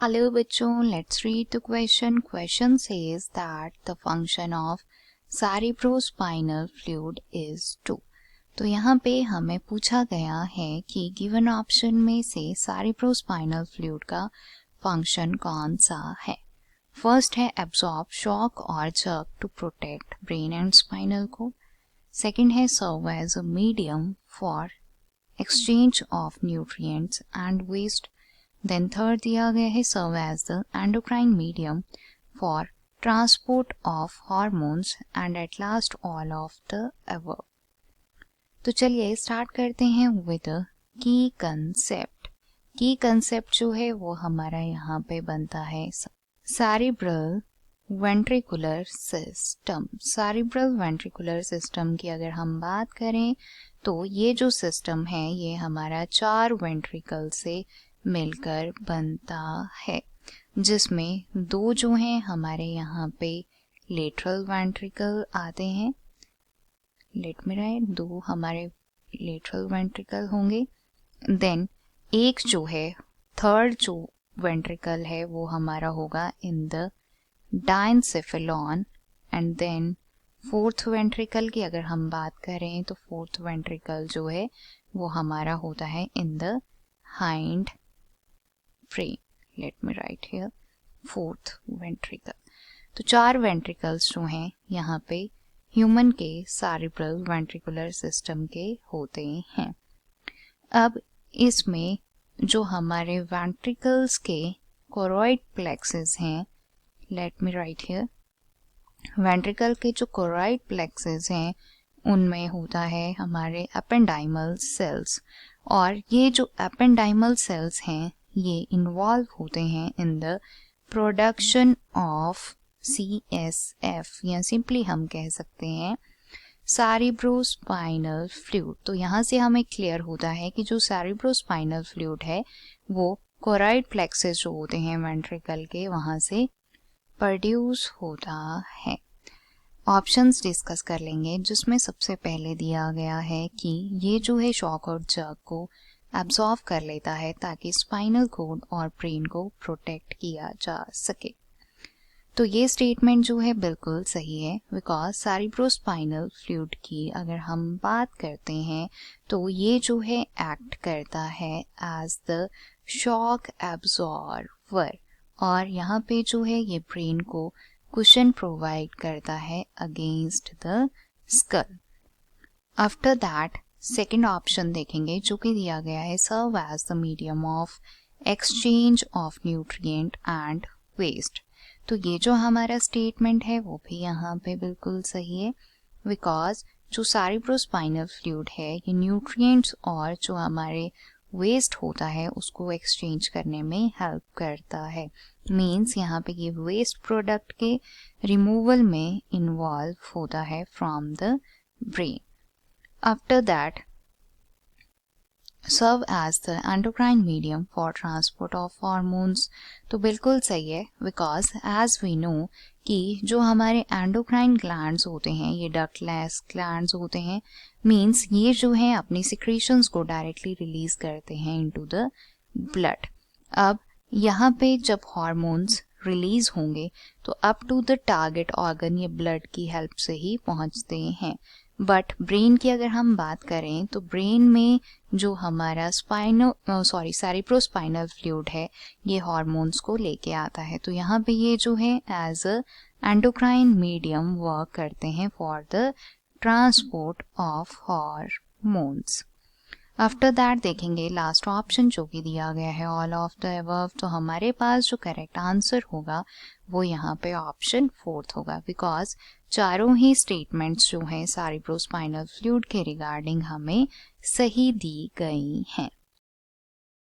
Hello बच्चों, let's read the question. Question says that the function of cerebrospinal fluid is 2. तो यहाँ पे हमें पूछा गया है कि गिवन ऑप्शन में से cerebrospinal fluid का फंक्शन कौन सा है. फर्स्ट है एब्जॉर्ब शॉक और jerk to protect brain and spinal को. सेकंड है serve as a medium for exchange of nutrients and waste. Then third दिया गया है serve as the endocrine medium for transport of hormones and at last all of the above. तो चलिए start करते हैं with की concept. की concept जो है वो हमारा यहाँ पे बनता है cerebral ventricular system. Cerebral ventricular system की अगर हम बात करें तो ये जो सिस्टम है ये हमारा 4 वेंट्रिकल से मिलकर बनता है, जिसमें 2 जो हैं हमारे यहाँ पे लेटरल वेंट्रिकल आते हैं. लेट मी राइट, 2 हमारे लेटरल वेंट्रिकल होंगे. देन एक जो है थर्ड जो वेंट्रिकल है वो हमारा होगा in the diencephalon. And then fourth ventricle की अगर हम बात करें तो फोर्थ वेंट्रिकल जो है वो हमारा होता है in the hind frame. Let me right here fourth ventricle. तो 4 वेंट्रिकल्स जो हैं यहाँ पे ह्यूमन के सेरिब्रल वेंट्रिकुलर सिस्टम के होते हैं. अब इसमें जो हमारे वेंट्रिकल्स के कोरॉइड प्लेक्सेस हैं, let me right here, ventricle के जो कोरॉइड प्लेक्सेस हैं उनमें होता है हमारे एपेंडाइमल सेल्स. और ये जो एपेंडाइमल सेल्स हैं ये इन्वॉल्व होते हैं in the production of CSF, या सिंपली हम कह सकते हैं सेरिब्रोस्पाइनल फ्लूइड. तो यहाँ से हमें क्लियर होता है कि जो सेरिब्रोस्पाइनल फ्लूइड है वो कोरॉइड प्लेक्सेस जो होते हैं वेंट्रिकल के वहाँ से प्रोड्यूस होता है. ऑप्शंस डिस्कस कर लेंगे, जिसमें सबसे पहले दिया गया है कि ये जो है शॉक और जर्क को एब्जॉर्व कर लेता है ताकि स्पाइनल कोड और ब्रेन को प्रोटेक्ट किया जा सके. तो ये स्टेटमेंट जो है बिल्कुल सही है, बिकॉज सेरिब्रोस्पाइनल फ्लूइड की अगर हम बात करते हैं तो ये जो है एक्ट करता है एज द शॉक एब्जॉर्बर, और यहाँ पे जो है ये ब्रेन को कुशन प्रोवाइड करता है against the skull. After that second option देखेंगे जो कि दिया गया है serve as the medium of exchange of nutrient and waste. तो ये जो हमारा स्टेटमेंट है वो भी यहाँ पे बिल्कुल सही है, बिकॉज जो सेरिब्रोस्पाइनल फ्लूइड है ये न्यूट्रिएंट्स और जो हमारे वेस्ट होता है उसको एक्सचेंज करने में हेल्प करता है. मीन्स यहाँ पे ये वेस्ट प्रोडक्ट के रिमूवल में इन्वॉल्व होता है from the brain. After that serve as the endocrine medium for transport of hormones. तो बिल्कुल सही है, बिकॉज एज वी नो कि जो हमारे एंडोक्राइन ग्लैंड्स होते हैं ये डक्टलेस ग्लैंड्स होते हैं. मीन्स ये जो है अपनी सिक्रीशंस को डायरेक्टली रिलीज करते हैं इनटू द ब्लड. अब यहाँ पे जब हार्मोन्स रिलीज होंगे तो up to the target organ ये ब्लड की हेल्प से ही पहुँचते हैं. बट ब्रेन की अगर हम बात करें तो ब्रेन में जो हमारा सेरिब्रोस्पाइनल फ्लूइड है ये हार्मोन्स को लेके आता है. तो यहाँ पे ये जो है as a endocrine medium work करते हैं for the transport of hormones. After that देखेंगे लास्ट ऑप्शन जो कि दिया गया है ऑल ऑफ द अबव. तो हमारे पास जो करेक्ट आंसर होगा वो यहाँ पे ऑप्शन 4 होगा, बिकॉज चारों ही स्टेटमेंट्स जो हैं सेरिब्रोस्पाइनल फ्लूइड के रिगार्डिंग हमें सही दी गई हैं.